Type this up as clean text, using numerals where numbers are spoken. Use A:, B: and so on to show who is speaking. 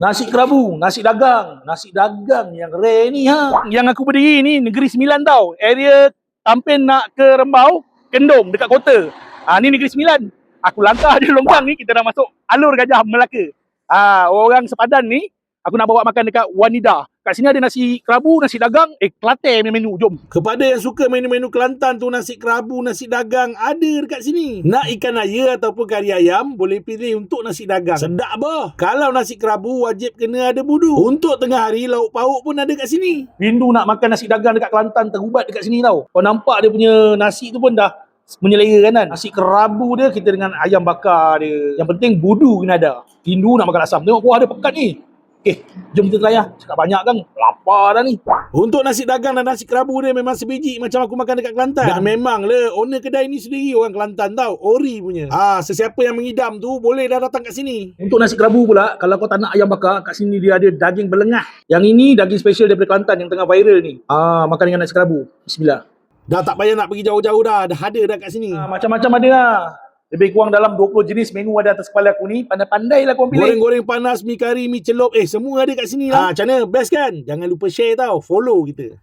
A: Nasi kerabu, nasi dagang yang rare ni ha. Yang aku berdiri ni Negeri Sembilan tau. Area Tampin nak ke Rembau, Kendong dekat kota. Ni Negeri Sembilan. Aku langkah je longgang ni kita dah masuk Alur Gajah Melaka. Orang sepadan ni aku nak bawa makan dekat Wanida. Kat sini ada nasi kerabu, nasi dagang, Kelantan punya menu. Jom. Kepada yang suka menu-menu Kelantan tu, nasi kerabu, nasi dagang ada dekat sini. Nak ikan aya ataupun kari ayam, boleh pilih untuk nasi dagang. Sedap bah. Kalau nasi kerabu wajib kena ada budu. Untuk tengah hari lauk pauk pun ada kat sini. Rindu nak makan nasi dagang dekat Kelantan, terubat dekat sini tau. Kau nampak dia punya nasi tu pun dah menyelera kan. Nasi kerabu dia kita dengan ayam bakar dia. Yang penting budu kena ada. Rindu nak makan asam. Tengok ada pekat ni. Jom kita try lah. Cakap banyak kan, lapar dah ni. Untuk nasi dagang dan nasi kerabu dia memang sebiji macam aku makan dekat Kelantan. Dan memang lah, owner kedai ni sendiri orang Kelantan tau. Ori punya. Sesiapa yang mengidam tu boleh dah datang kat sini. Untuk nasi kerabu pula, kalau kau tak nak ayam bakar, kat sini dia ada daging belengah. Yang ini daging special daripada Kelantan yang tengah viral ni. Makan dengan nasi kerabu. Bismillah. Dah tak payah nak pergi jauh-jauh dah ada dah kat sini. Macam-macam ada lah. Lebih kurang dalam 20 jenis menu ada atas kepala aku ni. Pandai-pandai lah kau pilih. Goreng-goreng panas, mi kari, mi celup. Semua ada kat sini lah. Macam mana? Best kan? Jangan lupa share tau. Follow kita.